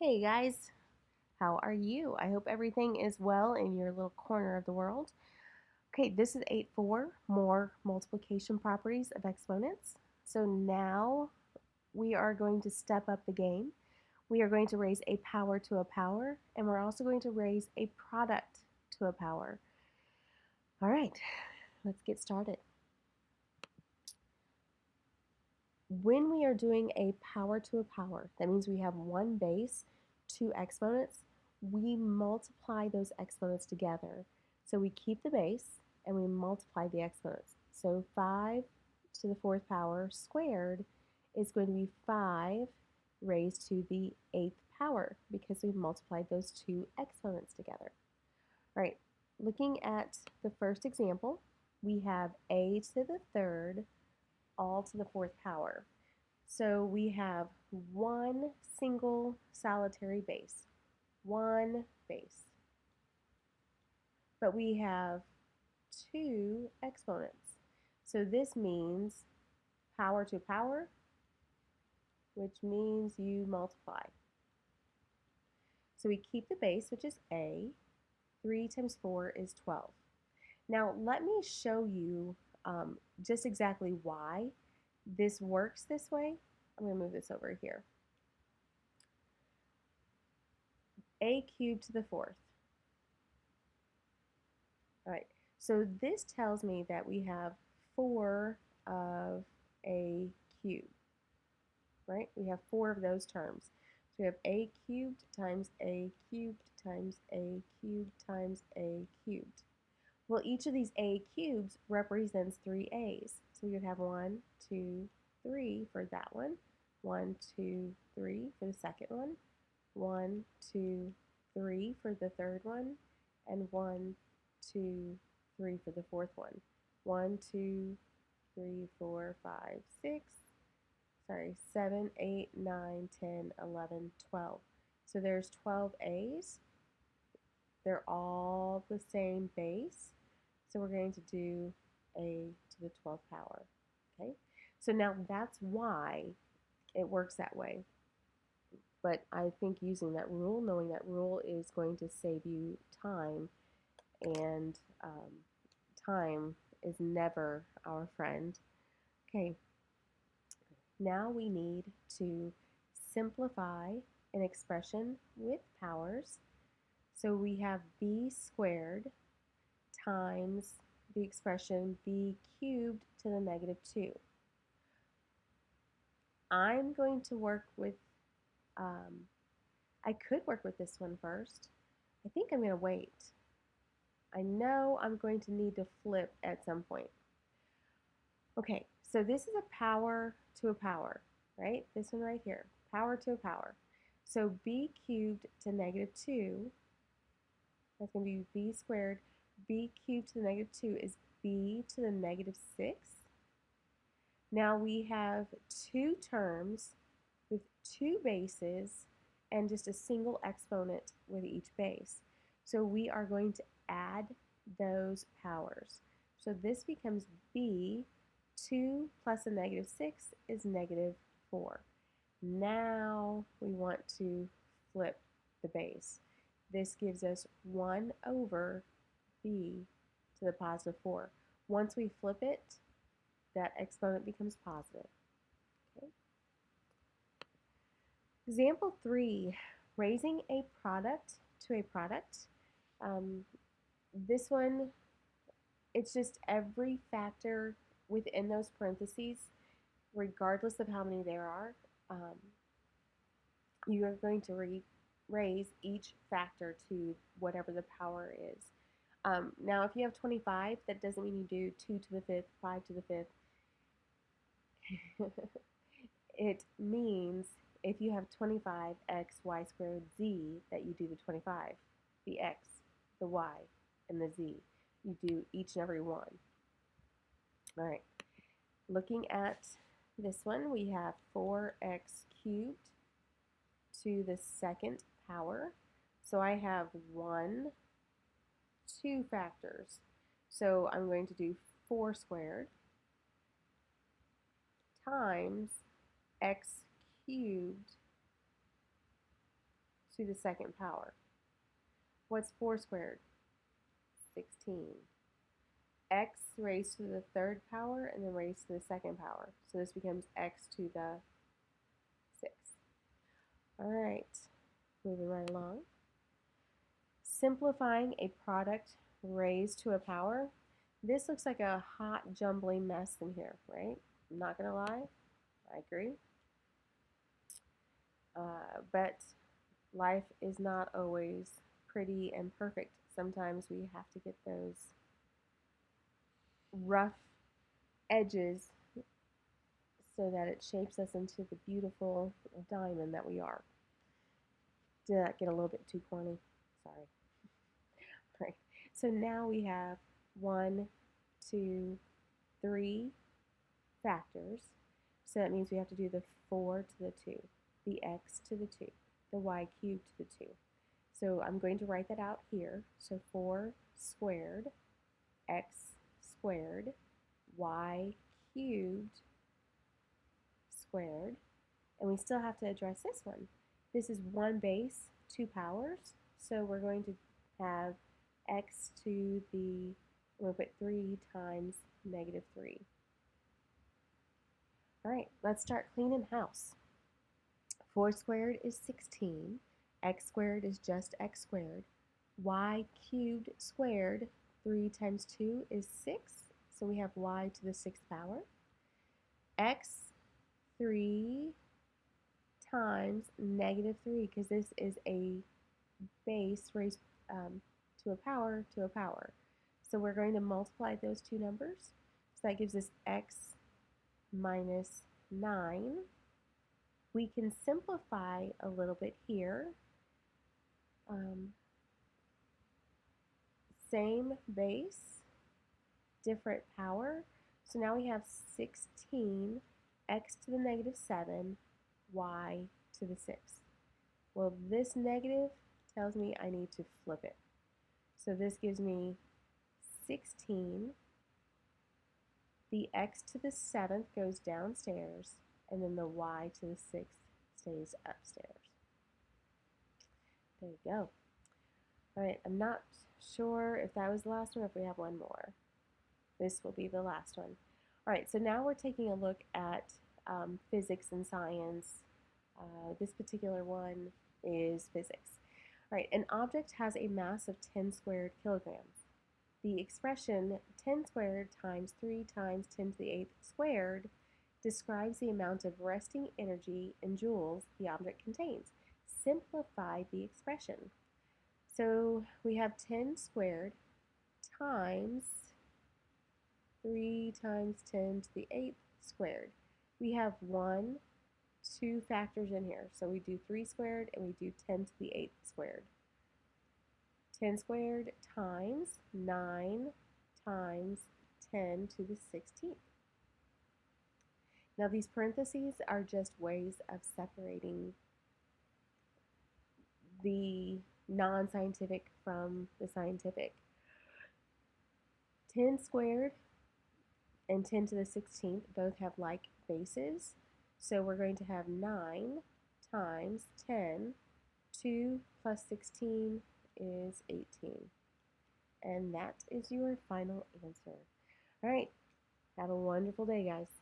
Hey guys, how are you? I hope everything is well in your little corner of the world. Okay, this is 8.4, more multiplication properties of exponents. So now we are going to step up the game. We are going to raise a power to a power, and we're also going to raise a product to a power. All right, let's get started. When we are doing a power to a power, that means we have one base, two exponents. We multiply those exponents together. So we keep the base and we multiply the exponents. So 5 to the fourth power squared is going to be 5 raised to the eighth power because we multiplied those two exponents together. All right, looking at the first example, we have a to the third all to the fourth power. So we have one single solitary base, one base. But we have two exponents. So this means power to power, which means you multiply. So we keep the base, which is a. 3 times 4 is 12. Now let me show you just exactly why this works this way. I'm going to move this over here. A cubed to the fourth. All right, so this tells me that we have 4 of a cube, right? We have 4 of those terms. So we have a cubed times a cubed times a cubed times a cubed. Well, each of these a cubes represents 3 a's. So we would have 1, 2, 3 for that one, 1, 2, 3 for the second one, 1, 2, 3 for the third one, and 1, 2, 3 for the fourth one. 1, 2, 3, 4, 5, 6, sorry, 7, 8, 9, 10, 11, 12. So there's 12 A's. They're all the same base. So we're going to do A to the 12th power. Okay? So now that's why it works that way. But I think using that rule, knowing that rule is going to save you time, and time is never our friend. Okay, now we need to simplify an expression with powers. So we have b squared times the expression b cubed to the negative 2. I'm going to work with, I could work with this one first. I think I'm going to wait. I know I'm going to need to flip at some point. Okay, so this is a power to a power, right? This one right here, power to a power. So b cubed to negative 2, that's going to be b squared. B cubed to the negative 2 is b to the negative 6. Now we have two terms with two bases and just a single exponent with each base. So we are going to add those powers. So this becomes b. 2 plus a negative 6 is negative 4. Now we want to flip the base. This gives us 1 over b to the positive 4. Once we flip it, that exponent becomes positive. Okay. Example 3, raising a product to a product. This one, it's just every factor within those parentheses, regardless of how many there are, you are going to raise each factor to whatever the power is. Now, if you have 25, that doesn't mean you do 2 to the 5th, 5 to the 5th. It means if you have 25x y squared z, that you do the 25, the x, the y, and the z. You do each and every one. All right. Looking at this one, we have 4x cubed to the second power. So I have 2 factors. So I'm going to do 4 squared times x cubed to the second power. What's 4 squared? 16. X raised to the third power and then raised to the second power. So this becomes x to the 6. All right, moving right along. Simplifying a product raised to a power. This looks like a hot, jumbling mess in here, right? I'm not going to lie. I agree. But life is not always pretty and perfect. Sometimes we have to get those rough edges so that it shapes us into the beautiful diamond that we are. Did that get a little bit too corny? Sorry. Right. So now we have 1, 2, 3 factors. So that means we have to do the 4 to the 2, the x to the 2, the y cubed to the 2. So I'm going to write that out here. So 4 squared, x squared, y cubed squared. And we still have to address this one. This is 1 base, 2 powers. So we're going to have x to the, we'll put 3 times negative 3. All right, let's start cleaning house. 4 squared is 16. X squared is just x squared. Y cubed squared, 3 times 2 is 6. So we have y to the 6th power. X 3 times negative 3, because this is a base raised to a power to a power. So we're going to multiply those two numbers. So that gives us x minus 9. We can simplify a little bit here. Same base, different power. So now we have 16, x to the negative 7, y to the 6. Well, this negative tells me I need to flip it. So this gives me 16. The x to the 7th goes downstairs, and then the y to the 6th stays upstairs. There you go. All right, I'm not sure if that was the last one or if we have one more. This will be the last one. All right, so now we're taking a look at physics and science. This particular one is physics. All right, an object has a mass of 10 squared kilograms. The expression 10 squared times 3 times 10 to the 8th squared describes the amount of resting energy in joules the object contains. Simplify the expression. So we have 10 squared times 3 times 10 to the 8th squared. We have 2 factors in here. So we do 3 squared and we do 10 to the 8th squared. 10 squared times 9 times 10 to the 16th. Now these parentheses are just ways of separating the non-scientific from the scientific. 10 squared and 10 to the 16th both have like bases. So we're going to have 9 times 10. 2 plus 16 is 18. And that is your final answer. All right, have a wonderful day, guys.